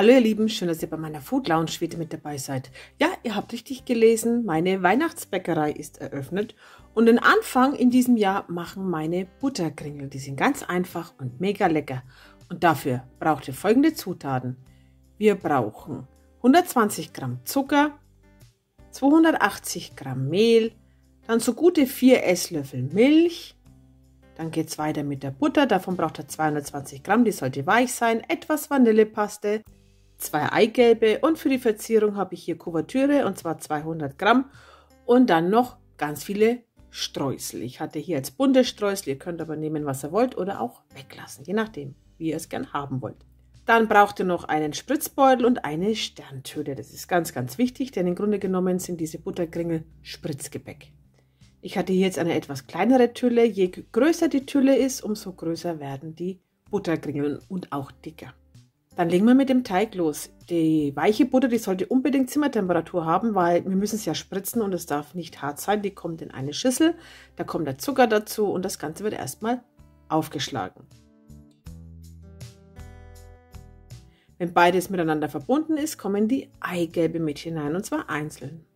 Hallo ihr Lieben, schön, dass ihr bei meiner Food Lounge wieder mit dabei seid. Ja, ihr habt richtig gelesen, meine Weihnachtsbäckerei ist eröffnet und den Anfang in diesem Jahr machen meine Butterkringel. Die sind ganz einfach und mega lecker und dafür braucht ihr folgende Zutaten. Wir brauchen 120 Gramm Zucker, 280 Gramm Mehl, dann so gute 4 Esslöffel Milch. Dann geht es weiter mit der Butter, davon braucht ihr 220 Gramm, die sollte weich sein, etwas Vanillepaste, 2 Eigelbe und für die Verzierung habe ich hier Kuvertüre und zwar 200 Gramm und dann noch ganz viele Streusel. Ich hatte hier jetzt bunte Streusel, ihr könnt aber nehmen, was ihr wollt oder auch weglassen, je nachdem, wie ihr es gern haben wollt. Dann braucht ihr noch einen Spritzbeutel und eine Sterntüte. Das ist ganz, ganz wichtig, denn im Grunde genommen sind diese Butterkringel Spritzgebäck. Ich hatte hier jetzt eine etwas kleinere Tülle. Je größer die Tülle ist, umso größer werden die Butterkringel und auch dicker. Dann legen wir mit dem Teig los. Die weiche Butter, die sollte unbedingt Zimmertemperatur haben, weil wir müssen es ja spritzen und es darf nicht hart sein. Die kommt in eine Schüssel, da kommt der Zucker dazu und das Ganze wird erstmal aufgeschlagen. Wenn beides miteinander verbunden ist, kommen die Eigelbe mit hinein und zwar einzeln.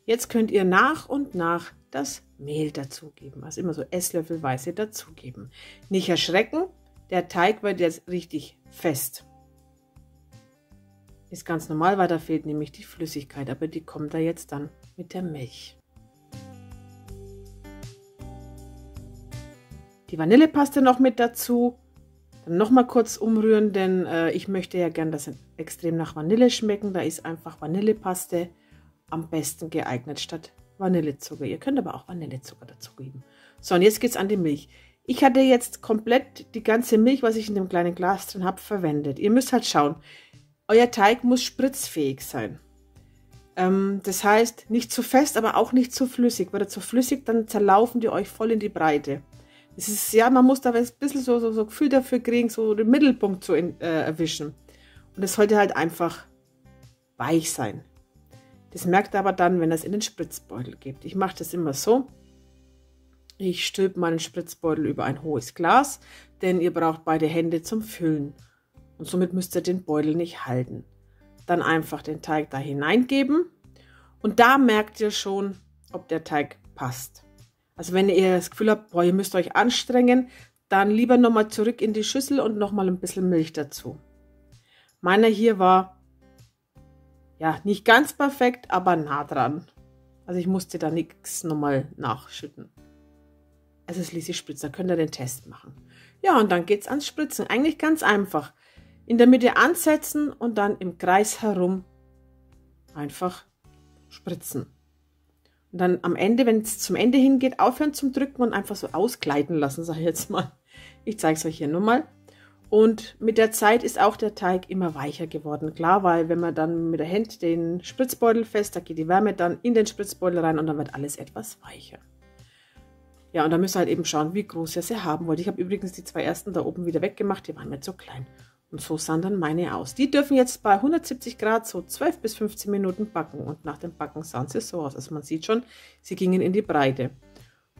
Jetzt könnt ihr nach und nach das Mehl dazugeben, also immer so esslöffelweise dazugeben. Nicht erschrecken, der Teig wird jetzt richtig fest. Ist ganz normal, weil da fehlt nämlich die Flüssigkeit, aber die kommt da jetzt dann mit der Milch. Die Vanillepaste noch mit dazu, dann nochmal kurz umrühren, denn ich möchte ja gern, dass es extrem nach Vanille schmecken. Da ist einfach Vanillepaste am besten geeignet statt Vanillezucker. Ihr könnt aber auch Vanillezucker dazu geben. So, und jetzt geht es an die Milch. Ich hatte jetzt komplett die ganze Milch, was ich in dem kleinen Glas drin habe, verwendet. Ihr müsst halt schauen, euer Teig muss spritzfähig sein. Das heißt, nicht zu fest, aber auch nicht zu flüssig. Wird er zu flüssig, dann zerlaufen die euch voll in die Breite. Das ist, ja, man muss da ein bisschen so Gefühl dafür kriegen, so den Mittelpunkt zu erwischen. Und es sollte halt einfach weich sein. Das merkt ihr aber dann, wenn ihr es in den Spritzbeutel gebt. Ich mache das immer so. Ich stülpe meinen Spritzbeutel über ein hohes Glas, denn ihr braucht beide Hände zum Füllen. Und somit müsst ihr den Beutel nicht halten. Dann einfach den Teig da hineingeben. Und da merkt ihr schon, ob der Teig passt. Also wenn ihr das Gefühl habt, boah, ihr müsst euch anstrengen, dann lieber nochmal zurück in die Schüssel und nochmal ein bisschen Milch dazu. Meiner hier war ja, nicht ganz perfekt, aber nah dran. Also ich musste da nichts nochmal nachschütten. Also es ließ sich spritzen, da könnt ihr den Test machen. Ja, und dann geht es ans Spritzen. Eigentlich ganz einfach. In der Mitte ansetzen und dann im Kreis herum einfach spritzen. Und dann am Ende, wenn es zum Ende hingeht, aufhören zum Drücken und einfach so ausgleiten lassen, sage ich jetzt mal. Ich zeige es euch hier nur mal. Und mit der Zeit ist auch der Teig immer weicher geworden. Klar, weil wenn man dann mit der Hand den Spritzbeutel fest, da geht die Wärme dann in den Spritzbeutel rein und dann wird alles etwas weicher. Ja, und dann müsst ihr halt eben schauen, wie groß ihr sie haben wollt. Ich habe übrigens die 2 ersten da oben wieder weggemacht, die waren mir zu klein. Und so sahen dann meine aus. Die dürfen jetzt bei 170 Grad so 12 bis 15 Minuten backen. Und nach dem Backen sahen sie so aus. Also man sieht schon, sie gingen in die Breite.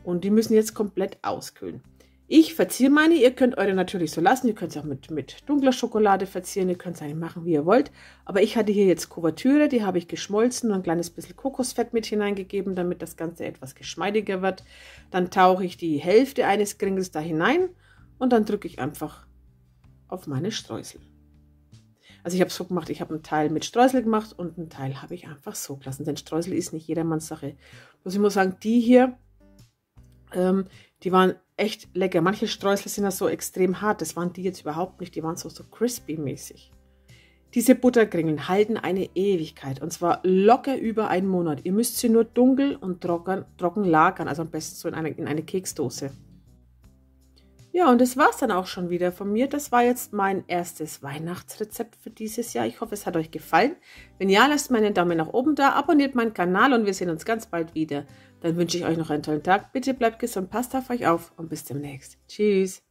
Und die müssen jetzt komplett auskühlen. Ich verziehe meine, ihr könnt eure natürlich so lassen, ihr könnt es auch mit dunkler Schokolade verzieren, ihr könnt es eigentlich machen, wie ihr wollt. Aber ich hatte hier jetzt Kuvertüre, die habe ich geschmolzen und ein kleines bisschen Kokosfett mit hineingegeben, damit das Ganze etwas geschmeidiger wird. Dann tauche ich die Hälfte eines Kringels da hinein und dann drücke ich einfach auf meine Streusel. Also ich habe es so gemacht, ich habe einen Teil mit Streusel gemacht und einen Teil habe ich einfach so gelassen, denn Streusel ist nicht jedermanns Sache. Bloß ich muss sagen, die hier, die waren echt lecker. Manche Streusel sind ja so extrem hart. Das waren die jetzt überhaupt nicht. Die waren so crispy-mäßig. Diese Butterkringel halten eine Ewigkeit. Und zwar locker über einen Monat. Ihr müsst sie nur dunkel und trocken lagern. Also am besten so in eine Keksdose. Ja, und das war es dann auch schon wieder von mir. Das war jetzt mein erstes Weihnachtsrezept für dieses Jahr. Ich hoffe, es hat euch gefallen. Wenn ja, lasst mir einen Daumen nach oben da, abonniert meinen Kanal und wir sehen uns ganz bald wieder. Dann wünsche ich euch noch einen tollen Tag. Bitte bleibt gesund, passt auf euch auf und bis demnächst. Tschüss.